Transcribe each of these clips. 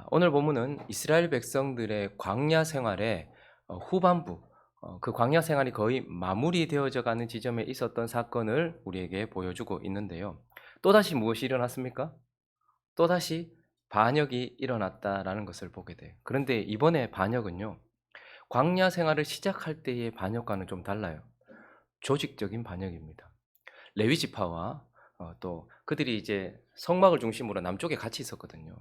오늘 본문은 이스라엘 백성들의 광야 생활의 후반부, 그 광야 생활이 거의 마무리되어져 가는 지점에 있었던 사건을 우리에게 보여주고 있는데요. 또다시 무엇이 일어났습니까? 또다시 반역이 일어났다라는 것을 보게 돼요. 그런데 이번에 반역은요, 광야 생활을 시작할 때의 반역과는 좀 달라요. 조직적인 반역입니다. 레위 지파와 또 그들이 이제 성막을 중심으로 남쪽에 같이 있었거든요.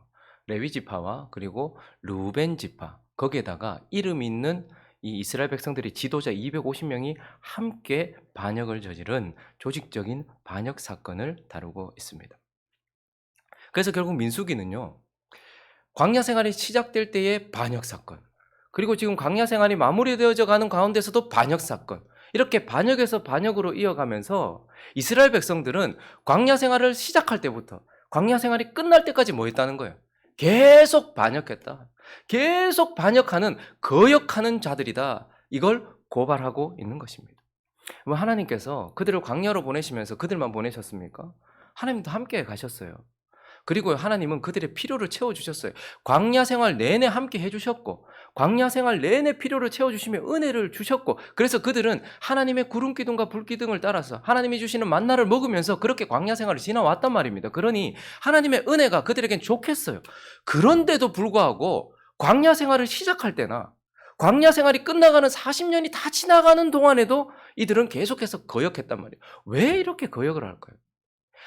레위 지파와 그리고 르우벤 지파, 거기에다가 이름 있는 이 이스라엘 백성들의 지도자 250명이 함께 반역을 저지른 조직적인 반역 사건을 다루고 있습니다. 그래서 결국 민수기는요, 광야 생활이 시작될 때의 반역 사건, 그리고 지금 광야 생활이 마무리되어져 가는 가운데서도 반역 사건, 이렇게 반역에서 반역으로 이어가면서 이스라엘 백성들은 광야 생활을 시작할 때부터 광야 생활이 끝날 때까지 뭐 했다는 거예요? 계속 반역했다. 계속 반역하는, 거역하는 자들이다. 이걸 고발하고 있는 것입니다. 하나님께서 그들을 광야로 보내시면서 그들만 보내셨습니까? 하나님도 함께 가셨어요. 그리고 하나님은 그들의 필요를 채워주셨어요. 광야 생활 내내 함께 해주셨고, 광야 생활 내내 필요를 채워주시며 은혜를 주셨고, 그래서 그들은 하나님의 구름 기둥과 불 기둥을 따라서 하나님이 주시는 만나를 먹으면서 그렇게 광야 생활을 지나왔단 말입니다. 그러니 하나님의 은혜가 그들에겐 좋겠어요. 그런데도 불구하고 광야 생활을 시작할 때나 광야 생활이 끝나가는 40년이 다 지나가는 동안에도 이들은 계속해서 거역했단 말이에요. 왜 이렇게 거역을 할까요?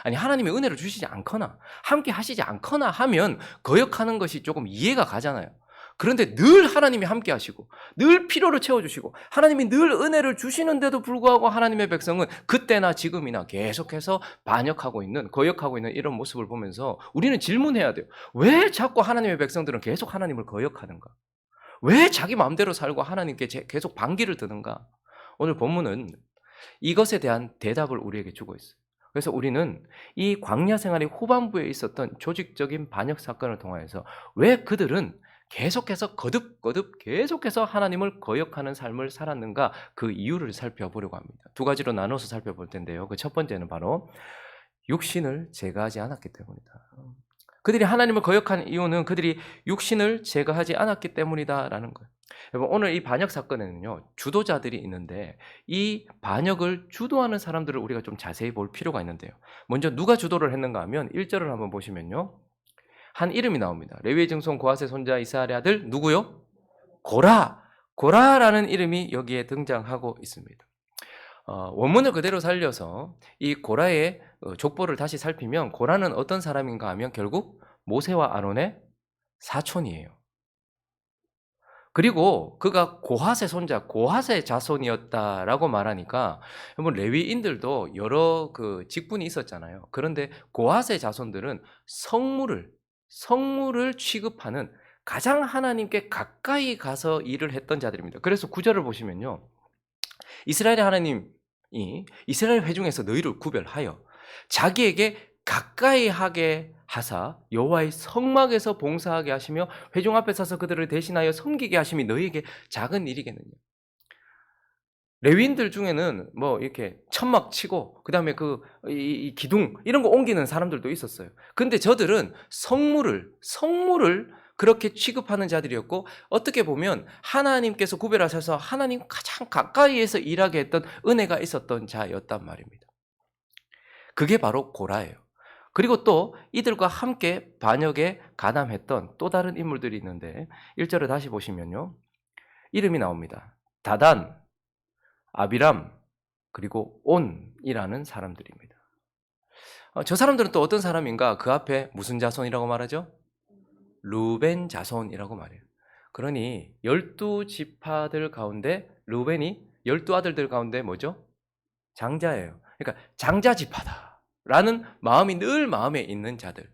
아니, 하나님의 은혜를 주시지 않거나 함께 하시지 않거나 하면 거역하는 것이 조금 이해가 가잖아요. 그런데 늘 하나님이 함께 하시고 늘 필요를 채워주시고 하나님이 늘 은혜를 주시는데도 불구하고 하나님의 백성은 그때나 지금이나 계속해서 반역하고 있는, 거역하고 있는 이런 모습을 보면서 우리는 질문해야 돼요. 왜 자꾸 하나님의 백성들은 계속 하나님을 거역하는가? 왜 자기 마음대로 살고 하나님께 계속 반기를 드는가? 오늘 본문은 이것에 대한 대답을 우리에게 주고 있어요. 그래서 우리는 이 광야 생활의 후반부에 있었던 조직적인 반역 사건을 통해서 왜 그들은 계속해서 거듭거듭 계속해서 하나님을 거역하는 삶을 살았는가, 그 이유를 살펴보려고 합니다. 두 가지로 나눠서 살펴볼 텐데요. 그 첫 번째는 바로 육신을 제거하지 않았기 때문이다. 그들이 하나님을 거역한 이유는 그들이 육신을 제거하지 않았기 때문이다라는 거예요. 여러분, 오늘 이 반역 사건에는요, 주도자들이 있는데 이 반역을 주도하는 사람들을 우리가 좀 자세히 볼 필요가 있는데요. 먼저 누가 주도를 했는가 하면 1절을 한번 보시면요, 한 이름이 나옵니다. 레위의 증손 고핫의 손자 이스라엘의 아들 누구요? 고라. 고라라는 이름이 여기에 등장하고 있습니다. 원문을 그대로 살려서 이 고라의 족보를 다시 살피면 고라는 어떤 사람인가 하면 결국 모세와 아론의 사촌이에요. 그리고 그가 고핫의 손자, 고핫의 자손이었다라고 말하니까 여러분, 레위인들도 여러 그 직분이 있었잖아요. 그런데 고핫의 자손들은 성물을 취급하는 가장 하나님께 가까이 가서 일을 했던 자들입니다. 그래서 9절을 보시면요, 이스라엘의 하나님이 이스라엘 회중에서 너희를 구별하여 자기에게 가까이 하게 하사 여호와의 성막에서 봉사하게 하시며 회중 앞에 서서 그들을 대신하여 섬기게 하심이 너희에게 작은 일이겠느냐. 레위인들 중에는 뭐 이렇게 천막 치고 그다음에 이 기둥 이런 거 옮기는 사람들도 있었어요. 근데 저들은 성물을 그렇게 취급하는 자들이었고, 어떻게 보면 하나님께서 구별하셔서 하나님 가장 가까이에서 일하게 했던 은혜가 있었던 자였단 말입니다. 그게 바로 고라예요. 그리고 또 이들과 함께 반역에 가담했던 또 다른 인물들이 있는데 1절을 다시 보시면요, 이름이 나옵니다. 다단, 아비람, 그리고 온이라는 사람들입니다. 저 사람들은 또 어떤 사람인가? 그 앞에 무슨 자손이라고 말하죠? 르벤 자손이라고 말해요. 그러니 12지파들 가운데 르벤이 12아들들 가운데 뭐죠? 장자예요. 그러니까 장자지파다라는 마음이 늘 마음에 있는 자들.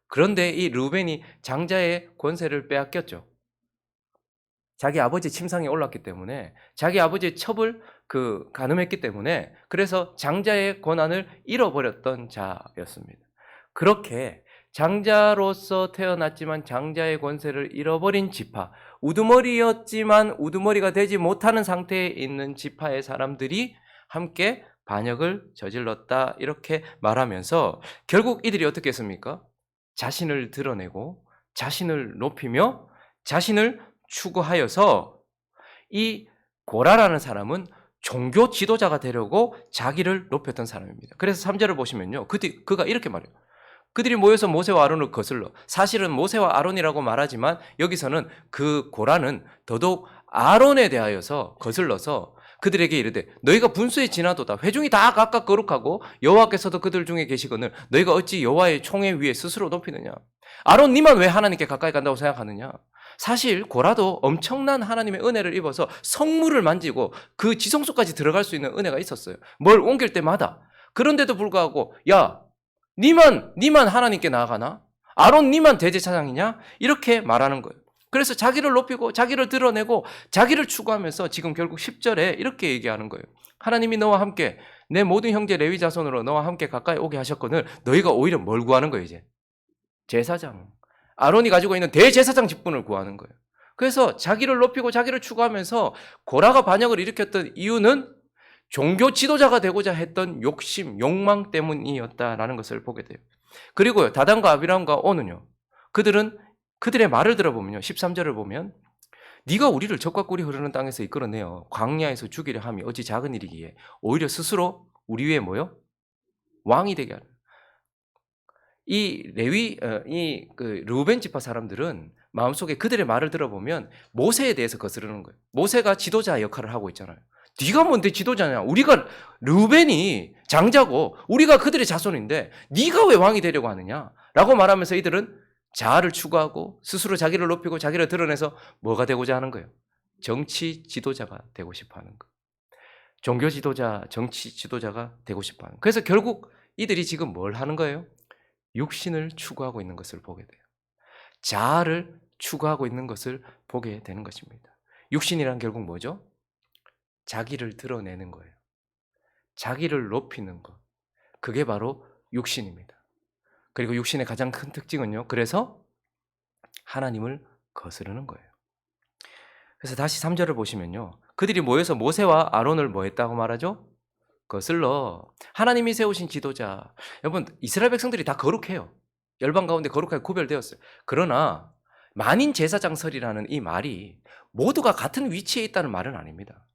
그런데 이 르벤이 장자의 권세를 빼앗겼죠. 자기 아버지 침상에 올랐기 때문에, 자기 아버지의 첩을 간음했기 때문에, 그래서 장자의 권한을 잃어버렸던 자였습니다. 그렇게 장자로서 태어났지만 장자의 권세를 잃어버린 지파, 우두머리였지만 우두머리가 되지 못하는 상태에 있는 지파의 사람들이 함께 반역을 저질렀다, 이렇게 말하면서 결국 이들이 어떻게 했습니까? 자신을 드러내고 자신을 높이며 자신을 추구하여서 이 고라라는 사람은 종교 지도자가 되려고 자기를 높였던 사람입니다. 그래서 3절을 보시면요. 그가 이렇게 말해요. 그들이 모여서 모세와 아론을 거슬러, 사실은 모세와 아론이라고 말하지만 여기서는 그 고라는 더더욱 아론에 대하여서 거슬러서 그들에게 이르되 너희가 분수에 지나도다. 회중이 다 각각 거룩하고 여호와께서도 그들 중에 계시거늘 너희가 어찌 여호와의 총회 위에 스스로 높이느냐. 아론 니만 왜 하나님께 가까이 간다고 생각하느냐. 사실 고라도 엄청난 하나님의 은혜를 입어서 성물을 만지고 그 지성소까지 들어갈 수 있는 은혜가 있었어요. 뭘 옮길 때마다. 그런데도 불구하고 야 니만 하나님께 나아가나? 아론 니만 대제사장이냐? 이렇게 말하는 거예요. 그래서 자기를 높이고 자기를 드러내고 자기를 추구하면서 지금 결국 10절에 이렇게 얘기하는 거예요. 하나님이 너와 함께 내 모든 형제 레위 자손으로 너와 함께 가까이 오게 하셨거늘 너희가 오히려 뭘 구하는 거예요 이제? 제사장. 아론이 가지고 있는 대제사장 직분을 구하는 거예요. 그래서 자기를 높이고 자기를 추구하면서 고라가 반역을 일으켰던 이유는 종교 지도자가 되고자 했던 욕심, 욕망 때문이었다라는 것을 보게 돼요. 그리고요, 다단과 아비람과 온은요, 그들의 말을 들어보면요, 13절을 보면, 네가 우리를 적과 꿀이 흐르는 땅에서 이끌어내어 광야에서 죽이려 함이 어찌 작은 일이기에 오히려 스스로 우리 위에 뭐요? 왕이 되게 하는. 이 르우벤 지파 사람들은 마음속에 그들의 말을 들어보면 모세에 대해서 거스르는 거예요. 모세가 지도자 역할을 하고 있잖아요. 네가 뭔데 지도자냐? 우리가 르우벤이 장자고 우리가 그들의 자손인데 네가 왜 왕이 되려고 하느냐? 라고 말하면서 이들은 자아를 추구하고 스스로 자기를 높이고 자기를 드러내서 뭐가 되고자 하는 거예요? 정치 지도자가 되고 싶어 하는 거예요. 종교 지도자, 정치 지도자가 되고 싶어 하는 거예요. 그래서 결국 이들이 지금 뭘 하는 거예요? 육신을 추구하고 있는 것을 보게 돼요. 자아를 추구하고 있는 것을 보게 되는 것입니다. 육신이란 결국 뭐죠? 자기를 드러내는 거예요. 자기를 높이는 것. 그게 바로 육신입니다. 그리고 육신의 가장 큰 특징은요. 그래서 하나님을 거스르는 거예요. 그래서 다시 3절을 보시면요. 그들이 모여서 모세와 아론을 뭐 했다고 말하죠? 거슬러. 하나님이 세우신 지도자. 여러분, 이스라엘 백성들이 다 거룩해요. 열방 가운데 거룩하게 구별되었어요. 그러나 만인 제사장설이라는 이 말이 모두가 같은 위치에 있다는 말은 아닙니다.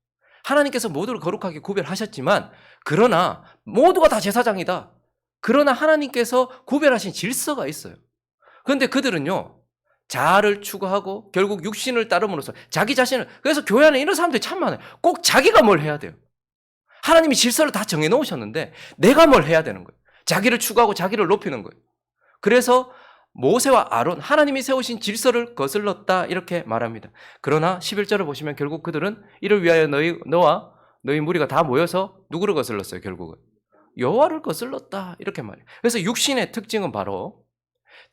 하나님께서 모두를 거룩하게 구별하셨지만 그러나 모두가 다 제사장이다. 그러나 하나님께서 구별하신 질서가 있어요. 그런데 그들은요. 자아를 추구하고 결국 육신을 따름으로써 자기 자신을, 그래서 교회 안에 이런 사람들이 참 많아요. 꼭 자기가 뭘 해야 돼요. 하나님이 질서를 다 정해놓으셨는데 내가 뭘 해야 되는 거예요. 자기를 추구하고 자기를 높이는 거예요. 그래서 모세와 아론, 하나님이 세우신 질서를 거슬렀다 이렇게 말합니다. 그러나 11절을 보시면 결국 그들은 이를 위하여 너와 너희 무리가 다 모여서 누구를 거슬렀어요? 결국은 여호와를 거슬렀다 이렇게 말해요. 그래서 육신의 특징은 바로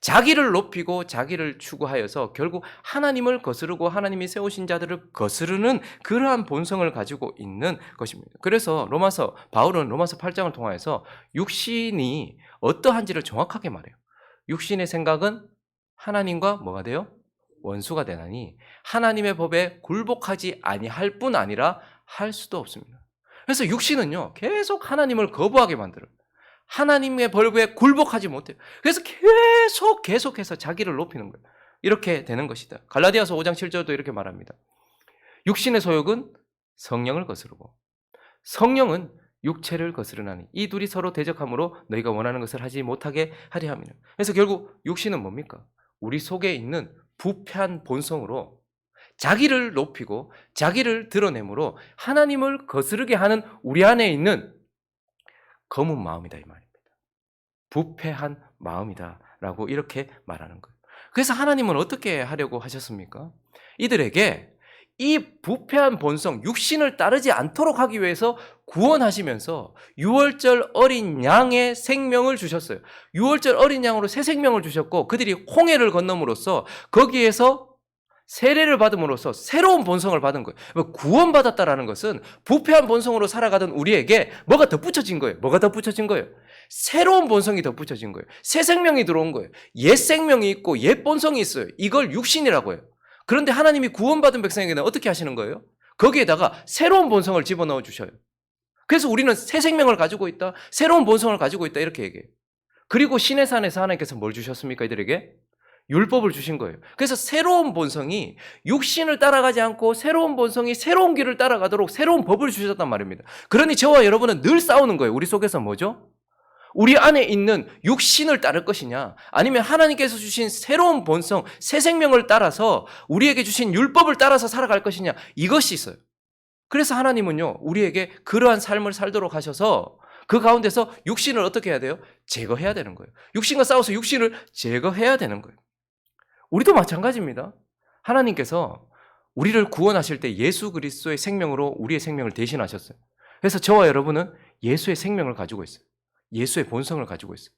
자기를 높이고 자기를 추구하여서 결국 하나님을 거스르고 하나님이 세우신 자들을 거스르는 그러한 본성을 가지고 있는 것입니다. 그래서 바울은 로마서 8장을 통하여서 육신이 어떠한지를 정확하게 말해요. 육신의 생각은 하나님과 뭐가 돼요? 원수가 되나니 하나님의 법에 굴복하지 아니할 뿐 아니라 할 수도 없습니다. 그래서 육신은요 계속 하나님을 거부하게 만들어요. 하나님의 법에 굴복하지 못해요. 그래서 계속해서 자기를 높이는 거예요. 이렇게 되는 것이다. 갈라디아서 5장 7절도 이렇게 말합니다. 육신의 소욕은 성령을 거스르고 성령은 육체를 거스르나니 이 둘이 서로 대적함으로 너희가 원하는 것을 하지 못하게 하리 함이라. 그래서 결국 육신은 뭡니까? 우리 속에 있는 부패한 본성으로 자기를 높이고 자기를 드러내므로 하나님을 거스르게 하는 우리 안에 있는 검은 마음이다 이 말입니다. 부패한 마음이다라고 이렇게 말하는 거예요. 그래서 하나님은 어떻게 하려고 하셨습니까? 이들에게 이 부패한 본성, 육신을 따르지 않도록 하기 위해서 구원하시면서 유월절 어린 양의 생명을 주셨어요. 유월절 어린 양으로 새 생명을 주셨고 그들이 홍해를 건너므로써 거기에서 세례를 받음으로써 새로운 본성을 받은 거예요. 구원받았다라는 것은 부패한 본성으로 살아가던 우리에게 뭐가 덧붙여진 거예요. 뭐가 덧붙여진 거예요? 새로운 본성이 덧붙여진 거예요. 새 생명이 들어온 거예요. 옛 생명이 있고 옛 본성이 있어요. 이걸 육신이라고 해요. 그런데 하나님이 구원받은 백성에게는 어떻게 하시는 거예요? 거기에다가 새로운 본성을 집어넣어 주셔요. 그래서 우리는 새 생명을 가지고 있다, 새로운 본성을 가지고 있다 이렇게 얘기해요. 그리고 시내산에서 하나님께서 뭘 주셨습니까? 이들에게? 율법을 주신 거예요. 그래서 새로운 본성이 육신을 따라가지 않고 새로운 본성이 새로운 길을 따라가도록 새로운 법을 주셨단 말입니다. 그러니 저와 여러분은 늘 싸우는 거예요. 우리 속에서 뭐죠? 우리 안에 있는 육신을 따를 것이냐, 아니면 하나님께서 주신 새로운 본성, 새 생명을 따라서 우리에게 주신 율법을 따라서 살아갈 것이냐, 이것이 있어요. 그래서 하나님은요, 우리에게 그러한 삶을 살도록 하셔서 그 가운데서 육신을 어떻게 해야 돼요? 제거해야 되는 거예요. 육신과 싸워서 육신을 제거해야 되는 거예요. 우리도 마찬가지입니다. 하나님께서 우리를 구원하실 때 예수 그리스도의 생명으로 우리의 생명을 대신하셨어요. 그래서 저와 여러분은 예수의 생명을 가지고 있어요. 예수의 본성을 가지고 있어요.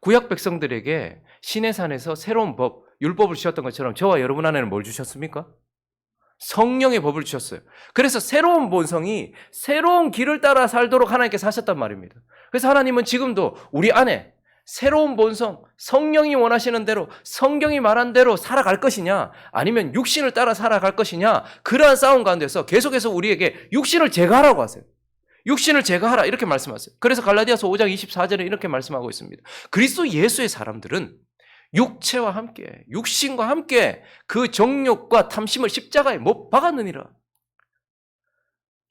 구약 백성들에게 시내산에서 새로운 법, 율법을 주셨던 것처럼 저와 여러분 안에는 뭘 주셨습니까? 성령의 법을 주셨어요. 그래서 새로운 본성이 새로운 길을 따라 살도록 하나님께서 하셨단 말입니다. 그래서 하나님은 지금도 우리 안에 새로운 본성, 성령이 원하시는 대로, 성경이 말한 대로 살아갈 것이냐, 아니면 육신을 따라 살아갈 것이냐, 그러한 싸움 가운데서 계속해서 우리에게 육신을 제거하라고 하세요. 육신을 제거하라 이렇게 말씀하세요. 그래서 갈라디아서 5장 24절에 이렇게 말씀하고 있습니다. 그리스도 예수의 사람들은 육체와 함께, 육신과 함께 그 정욕과 탐심을 십자가에 못 박았느니라.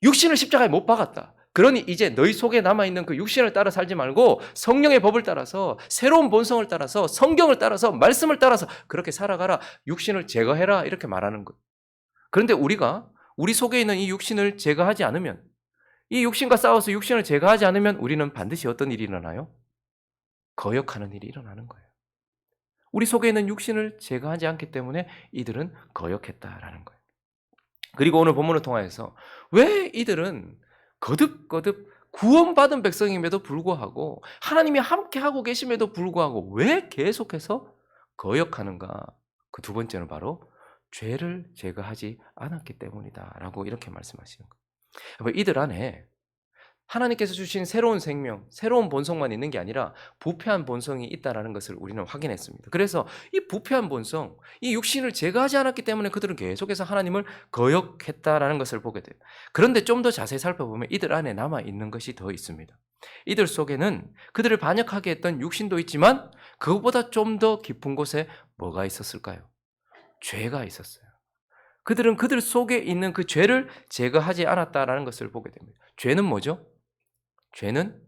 육신을 십자가에 못 박았다. 그러니 이제 너희 속에 남아있는 그 육신을 따라 살지 말고 성령의 법을 따라서, 새로운 본성을 따라서, 성경을 따라서, 말씀을 따라서 그렇게 살아가라. 육신을 제거해라 이렇게 말하는 거예요. 그런데 우리가 우리 속에 있는 이 육신을 제거하지 않으면, 이 육신과 싸워서 육신을 제거하지 않으면 우리는 반드시 어떤 일이 일어나요? 거역하는 일이 일어나는 거예요. 우리 속에 있는 육신을 제거하지 않기 때문에 이들은 거역했다라는 거예요. 그리고 오늘 본문을 통하여서 왜 이들은 거듭거듭 구원받은 백성임에도 불구하고 하나님이 함께하고 계심에도 불구하고 왜 계속해서 거역하는가? 그 두 번째는 바로 죄를 제거하지 않았기 때문이다라고 이렇게 말씀하시는 거예요. 이들 안에 하나님께서 주신 새로운 생명, 새로운 본성만 있는 게 아니라 부패한 본성이 있다는 것을 우리는 확인했습니다. 그래서 이 부패한 본성, 이 육신을 제거하지 않았기 때문에 그들은 계속해서 하나님을 거역했다는 것을 보게 돼요. 그런데 좀 더 자세히 살펴보면 이들 안에 남아있는 것이 더 있습니다. 이들 속에는 그들을 반역하게 했던 육신도 있지만 그것보다 좀 더 깊은 곳에 뭐가 있었을까요? 죄가 있었어요. 그들은 그들 속에 있는 그 죄를 제거하지 않았다는 것을 보게 됩니다. 죄는 뭐죠? 죄는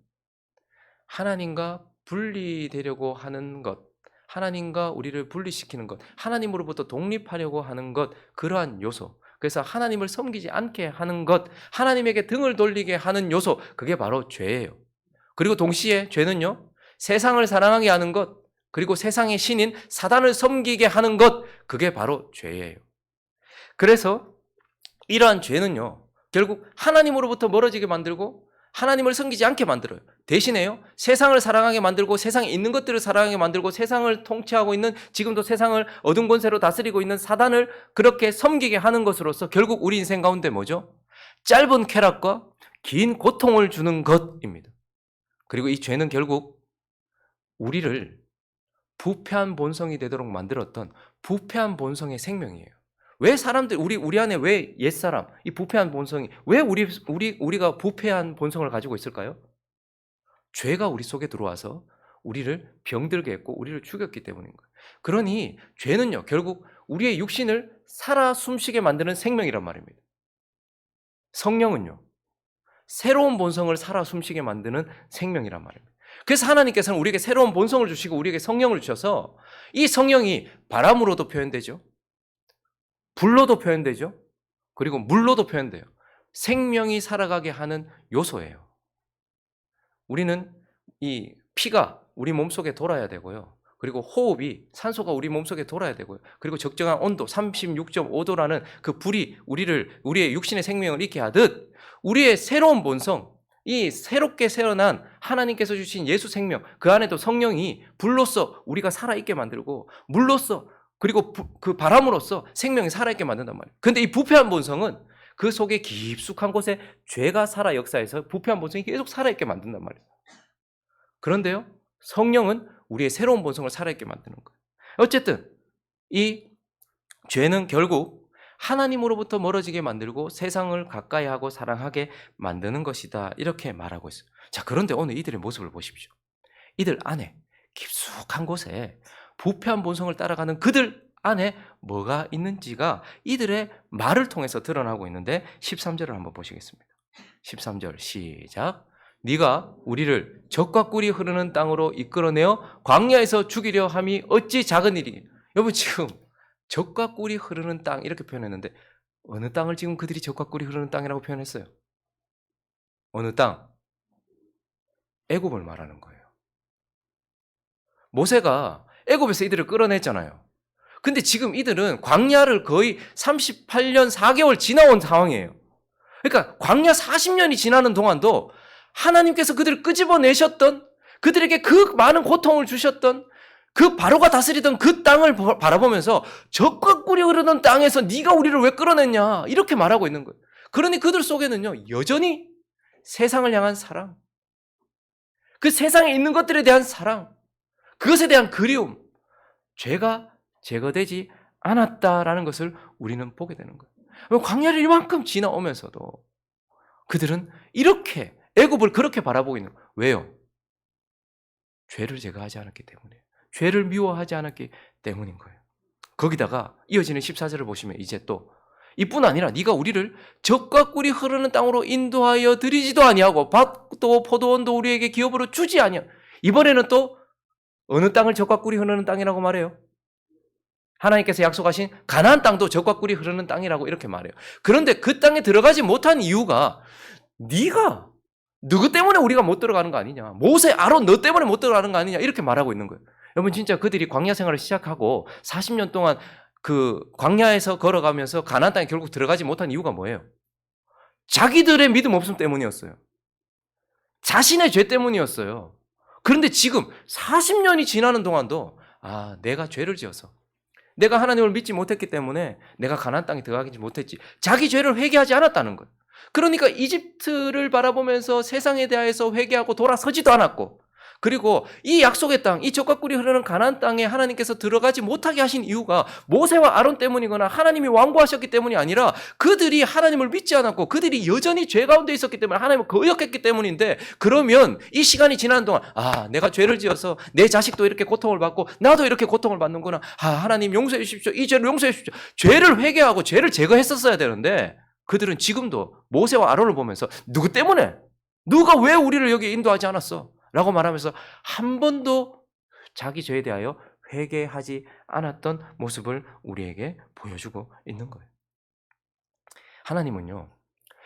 하나님과 분리되려고 하는 것, 하나님과 우리를 분리시키는 것, 하나님으로부터 독립하려고 하는 것, 그러한 요소. 그래서 하나님을 섬기지 않게 하는 것, 하나님에게 등을 돌리게 하는 요소, 그게 바로 죄예요. 그리고 동시에 죄는요, 세상을 사랑하게 하는 것, 그리고 세상의 신인 사단을 섬기게 하는 것, 그게 바로 죄예요. 그래서 이러한 죄는요, 결국 하나님으로부터 멀어지게 만들고 하나님을 섬기지 않게 만들어요. 대신에요, 세상을 사랑하게 만들고 세상에 있는 것들을 사랑하게 만들고 세상을 통치하고 있는, 지금도 세상을 어둠 권세로 다스리고 있는 사단을 그렇게 섬기게 하는 것으로서 결국 우리 인생 가운데 뭐죠? 짧은 쾌락과 긴 고통을 주는 것입니다. 그리고 이 죄는 결국 우리를 부패한 본성이 되도록 만들었던 부패한 본성의 생명이에요. 왜 사람들, 우리 안에 왜 옛사람, 이 부패한 본성이, 왜 우리가 부패한 본성을 가지고 있을까요? 죄가 우리 속에 들어와서 우리를 병들게 했고 우리를 죽였기 때문인 거예요. 그러니 죄는요, 결국 우리의 육신을 살아 숨쉬게 만드는 생명이란 말입니다. 성령은요, 새로운 본성을 살아 숨쉬게 만드는 생명이란 말입니다. 그래서 하나님께서는 우리에게 새로운 본성을 주시고 우리에게 성령을 주셔서 이 성령이 바람으로도 표현되죠. 불로도 표현되죠. 그리고 물로도 표현돼요. 생명이 살아가게 하는 요소예요. 우리는 이 피가 우리 몸속에 돌아야 되고요. 그리고 호흡이, 산소가 우리 몸속에 돌아야 되고요. 그리고 적정한 온도 36.5도라는 그 불이 우리의 육신의 생명을 있게 하듯 우리의 새로운 본성, 이 새롭게 새어난 하나님께서 주신 예수 생명, 그 안에도 성령이 불로써 우리가 살아있게 만들고 물로써, 그리고 그 바람으로써 생명이 살아있게 만든단 말이에요. 그런데 이 부패한 본성은 그 속에 깊숙한 곳에 죄가 살아 역사해서 부패한 본성이 계속 살아있게 만든단 말이에요. 그런데요, 성령은 우리의 새로운 본성을 살아있게 만드는 거예요. 어쨌든 이 죄는 결국 하나님으로부터 멀어지게 만들고 세상을 가까이 하고 사랑하게 만드는 것이다, 이렇게 말하고 있어요. 자, 그런데 오늘 이들의 모습을 보십시오. 이들 안에 깊숙한 곳에 부패한 본성을 따라가는 그들 안에 뭐가 있는지가 이들의 말을 통해서 드러나고 있는데 13절을 한번 보시겠습니다. 13절 시작. 네가 우리를 적과 꿀이 흐르는 땅으로 이끌어내어 광야에서 죽이려 함이 어찌 작은 일이니. 여러분 지금 적과 꿀이 흐르는 땅 이렇게 표현했는데 어느 땅을 지금 그들이 적과 꿀이 흐르는 땅이라고 표현했어요? 어느 땅? 애굽을 말하는 거예요. 모세가 애굽에서 이들을 끌어냈잖아요. 근데 지금 이들은 광야를 거의 38년 4개월 지나온 상황이에요. 그러니까 광야 40년이 지나는 동안도 하나님께서 그들을 끄집어내셨던, 그들에게 그 많은 고통을 주셨던, 그 바로가 다스리던 그 땅을 바라보면서 적과 꿀이 흐르는 땅에서 네가 우리를 왜 끌어냈냐 이렇게 말하고 있는 거예요. 그러니 그들 속에는요 여전히 세상을 향한 사랑, 그 세상에 있는 것들에 대한 사랑, 그것에 대한 그리움, 죄가 제거되지 않았다라는 것을 우리는 보게 되는 거예요. 광야를 이만큼 지나오면서도 그들은 이렇게 애굽을 그렇게 바라보고 있는 거예요. 왜요? 죄를 제거하지 않았기 때문에, 죄를 미워하지 않았기 때문인 거예요. 거기다가 이어지는 14절을 보시면 이제 또 이뿐 아니라 네가 우리를 적과 꿀이 흐르는 땅으로 인도하여 드리지도 아니하고 밭도 포도원도 우리에게 기업으로 주지 아니하. 이번에는 또 어느 땅을 적과 꿀이 흐르는 땅이라고 말해요? 하나님께서 약속하신 가나안 땅도 적과 꿀이 흐르는 땅이라고 이렇게 말해요. 그런데 그 땅에 들어가지 못한 이유가 네가 누구 때문에 우리가 못 들어가는 거 아니냐, 모세 아론 너 때문에 못 들어가는 거 아니냐 이렇게 말하고 있는 거예요. 여러분 진짜 그들이 광야 생활을 시작하고 40년 동안 그 광야에서 걸어가면서 가나안 땅에 결국 들어가지 못한 이유가 뭐예요? 자기들의 믿음 없음 때문이었어요. 자신의 죄 때문이었어요. 그런데 지금 40년이 지나는 동안도 내가 죄를 지어서, 내가 하나님을 믿지 못했기 때문에 내가 가나안 땅에 들어가지 못했지, 자기 죄를 회개하지 않았다는 거예요. 그러니까 이집트를 바라보면서 세상에 대하여서 회개하고 돌아서지도 않았고, 그리고 이 약속의 땅, 이 적과 꿀이 흐르는 가나안 땅에 하나님께서 들어가지 못하게 하신 이유가 모세와 아론 때문이거나 하나님이 완고하셨기 때문이 아니라 그들이 하나님을 믿지 않았고 그들이 여전히 죄 가운데 있었기 때문에 하나님을 거역했기 때문인데, 그러면 이 시간이 지나는 동안 내가 죄를 지어서 내 자식도 이렇게 고통을 받고 나도 이렇게 고통을 받는구나, 하나님 용서해 주십시오, 이 죄를 용서해 주십시오, 죄를 회개하고 죄를 제거했었어야 되는데 그들은 지금도 모세와 아론을 보면서 누구 때문에, 누가 왜 우리를 여기 인도하지 않았어? 라고 말하면서 한 번도 자기 죄에 대하여 회개하지 않았던 모습을 우리에게 보여주고 있는 거예요. 하나님은요,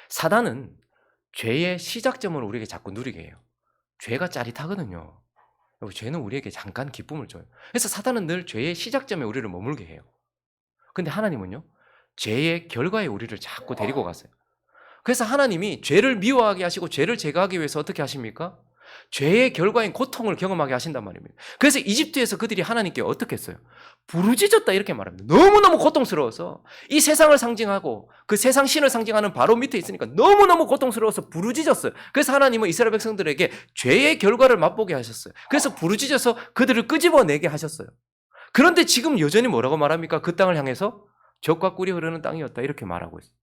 사단은 죄의 시작점을 우리에게 자꾸 누리게 해요. 죄가 짜릿하거든요. 죄는 우리에게 잠깐 기쁨을 줘요. 그래서 사단은 늘 죄의 시작점에 우리를 머물게 해요. 근데 하나님은요, 죄의 결과에 우리를 자꾸 데리고 가세요. 그래서 하나님이 죄를 미워하게 하시고 죄를 제거하기 위해서 어떻게 하십니까? 죄의 결과인 고통을 경험하게 하신단 말입니다. 그래서 이집트에서 그들이 하나님께 어떻게 했어요? 부르짖었다 이렇게 말합니다. 너무너무 고통스러워서 이 세상을 상징하고 그 세상 신을 상징하는 바로 밑에 있으니까 너무너무 고통스러워서 부르짖었어요. 그래서 하나님은 이스라엘 백성들에게 죄의 결과를 맛보게 하셨어요. 그래서 부르짖어서 그들을 끄집어내게 하셨어요. 그런데 지금 여전히 뭐라고 말합니까? 그 땅을 향해서 적과 꿀이 흐르는 땅이었다 이렇게 말하고 있어요.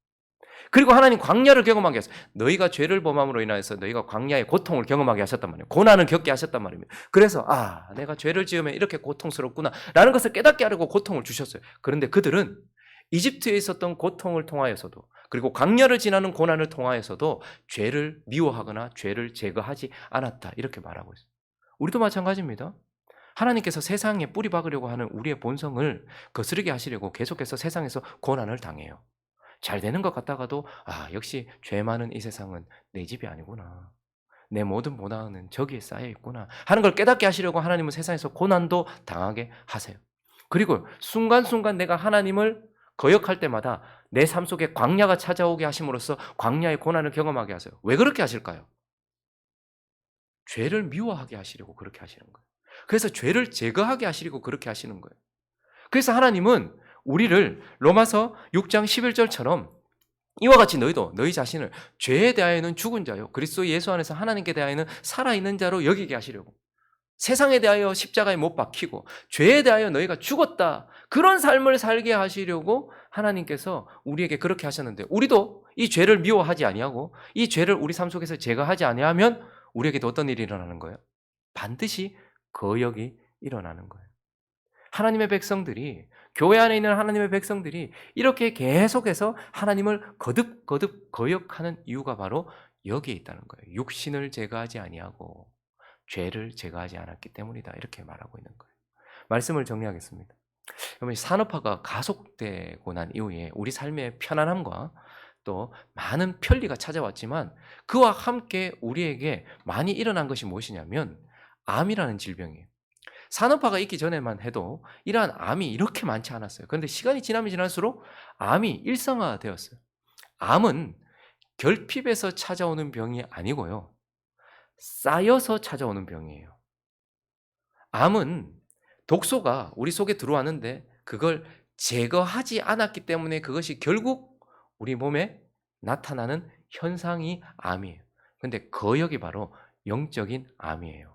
그리고 하나님 광야를 경험하게 하셨어요. 너희가 죄를 범함으로 인하여서 너희가 광야의 고통을 경험하게 하셨단 말이에요. 고난을 겪게 하셨단 말입니다. 그래서 내가 죄를 지으면 이렇게 고통스럽구나 라는 것을 깨닫게 하려고 고통을 주셨어요. 그런데 그들은 이집트에 있었던 고통을 통하여서도, 그리고 광야를 지나는 고난을 통하여서도 죄를 미워하거나 죄를 제거하지 않았다 이렇게 말하고 있어요. 우리도 마찬가지입니다. 하나님께서 세상에 뿌리 박으려고 하는 우리의 본성을 거스르게 하시려고 계속해서 세상에서 고난을 당해요. 잘 되는 것 같다가도 역시 죄 많은 이 세상은 내 집이 아니구나, 내 모든 고난은 저기에 쌓여 있구나 하는 걸 깨닫게 하시려고 하나님은 세상에서 고난도 당하게 하세요. 그리고 순간순간 내가 하나님을 거역할 때마다 내 삶 속에 광야가 찾아오게 하심으로써 광야의 고난을 경험하게 하세요. 왜 그렇게 하실까요? 죄를 미워하게 하시려고 그렇게 하시는 거예요. 그래서 죄를 제거하게 하시려고 그렇게 하시는 거예요. 그래서 하나님은 우리를 로마서 6장 11절처럼 이와 같이 너희도 너희 자신을 죄에 대하여는 죽은 자요 그리스도 예수 안에서 하나님께 대하여는 살아있는 자로 여기게 하시려고, 세상에 대하여 십자가에 못 박히고 죄에 대하여 너희가 죽었다 그런 삶을 살게 하시려고 하나님께서 우리에게 그렇게 하셨는데, 우리도 이 죄를 미워하지 아니하고 이 죄를 우리 삶 속에서 제거하지 아니하면 우리에게도 어떤 일이 일어나는 거예요? 반드시 거역이 일어나는 거예요. 하나님의 백성들이, 교회 안에 있는 하나님의 백성들이 이렇게 계속해서 하나님을 거듭거듭 거역하는 이유가 바로 여기에 있다는 거예요. 육신을 제거하지 아니하고 죄를 제거하지 않았기 때문이다. 이렇게 말하고 있는 거예요. 말씀을 정리하겠습니다. 그러면 산업화가 가속되고 난 이후에 우리 삶의 편안함과 또 많은 편리가 찾아왔지만 그와 함께 우리에게 많이 일어난 것이 무엇이냐면 암이라는 질병이에요. 산업화가 있기 전에만 해도 이러한 암이 이렇게 많지 않았어요. 그런데 시간이 지나면 지날수록 암이 일상화되었어요. 암은 결핍에서 찾아오는 병이 아니고요. 쌓여서 찾아오는 병이에요. 암은 독소가 우리 속에 들어왔는데 그걸 제거하지 않았기 때문에 그것이 결국 우리 몸에 나타나는 현상이 암이에요. 근데 거역이 바로 영적인 암이에요.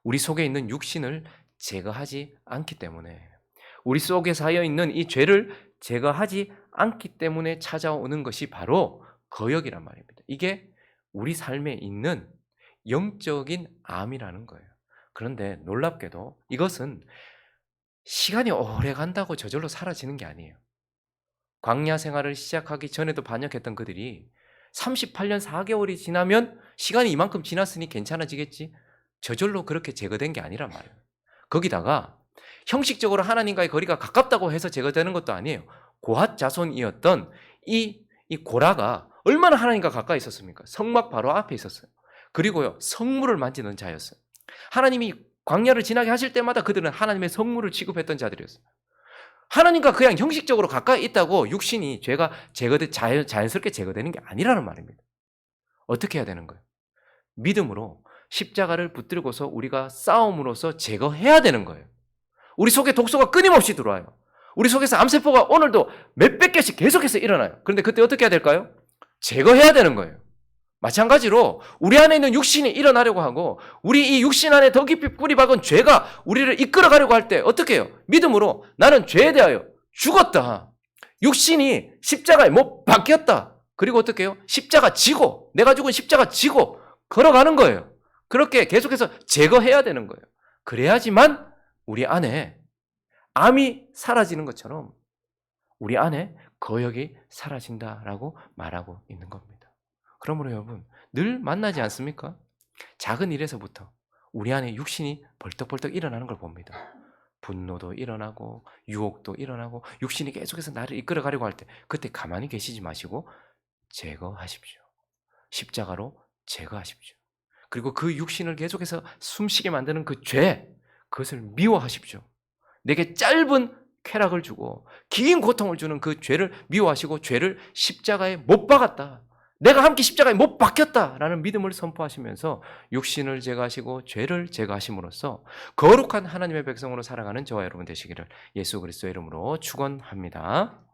우리 속에 있는 육신을 제거하지 않기 때문에, 우리 속에 쌓여 있는 이 죄를 제거하지 않기 때문에 찾아오는 것이 바로 거역이란 말입니다. 이게 우리 삶에 있는 영적인 암이라는 거예요. 그런데 놀랍게도 이것은 시간이 오래 간다고 저절로 사라지는 게 아니에요. 광야 생활을 시작하기 전에도 반역했던 그들이 38년 4개월이 지나면 시간이 이만큼 지났으니 괜찮아지겠지? 저절로 그렇게 제거된 게 아니란 말이에요. 거기다가 형식적으로 하나님과의 거리가 가깝다고 해서 제거되는 것도 아니에요. 고핫 자손이었던 이 고라가 얼마나 하나님과 가까이 있었습니까? 성막 바로 앞에 있었어요. 그리고요, 성물을 만지는 자였어요. 하나님이 광야를 지나게 하실 때마다 그들은 하나님의 성물을 취급했던 자들이었어요. 하나님과 그냥 형식적으로 가까이 있다고 육신이 죄가 자연스럽게 제거되는 게 아니라는 말입니다. 어떻게 해야 되는 거예요? 믿음으로 십자가를 붙들고서 우리가 싸움으로써 제거해야 되는 거예요. 우리 속에 독소가 끊임없이 들어와요. 우리 속에서 암세포가 오늘도 몇백 개씩 계속해서 일어나요. 그런데 그때 어떻게 해야 될까요? 제거해야 되는 거예요. 마찬가지로 우리 안에 있는 육신이 일어나려고 하고 우리 이 육신 안에 더 깊이 뿌리 박은 죄가 우리를 이끌어가려고 할 때 어떻게 해요? 믿음으로 나는 죄에 대하여 죽었다. 육신이 십자가에 못 박혔다. 그리고 어떻게 해요? 십자가 지고, 내가 죽은 십자가 지고 걸어가는 거예요. 그렇게 계속해서 제거해야 되는 거예요. 그래야지만 우리 안에 암이 사라지는 것처럼 우리 안에 거역이 사라진다라고 말하고 있는 겁니다. 그러므로 여러분, 늘 만나지 않습니까? 작은 일에서부터 우리 안에 육신이 벌떡벌떡 일어나는 걸 봅니다. 분노도 일어나고 유혹도 일어나고 육신이 계속해서 나를 이끌어가려고 할 때 그때 가만히 계시지 마시고 제거하십시오. 십자가로 제거하십시오. 그리고 그 육신을 계속해서 숨쉬게 만드는 그 죄, 그것을 미워하십시오. 내게 짧은 쾌락을 주고 긴 고통을 주는 그 죄를 미워하시고 죄를 십자가에 못 박았다. 내가 함께 십자가에 못 박혔다라는 믿음을 선포하시면서 육신을 제거하시고 죄를 제거하심으로써 거룩한 하나님의 백성으로 살아가는 저와 여러분 되시기를 예수 그리스도의 이름으로 축원합니다.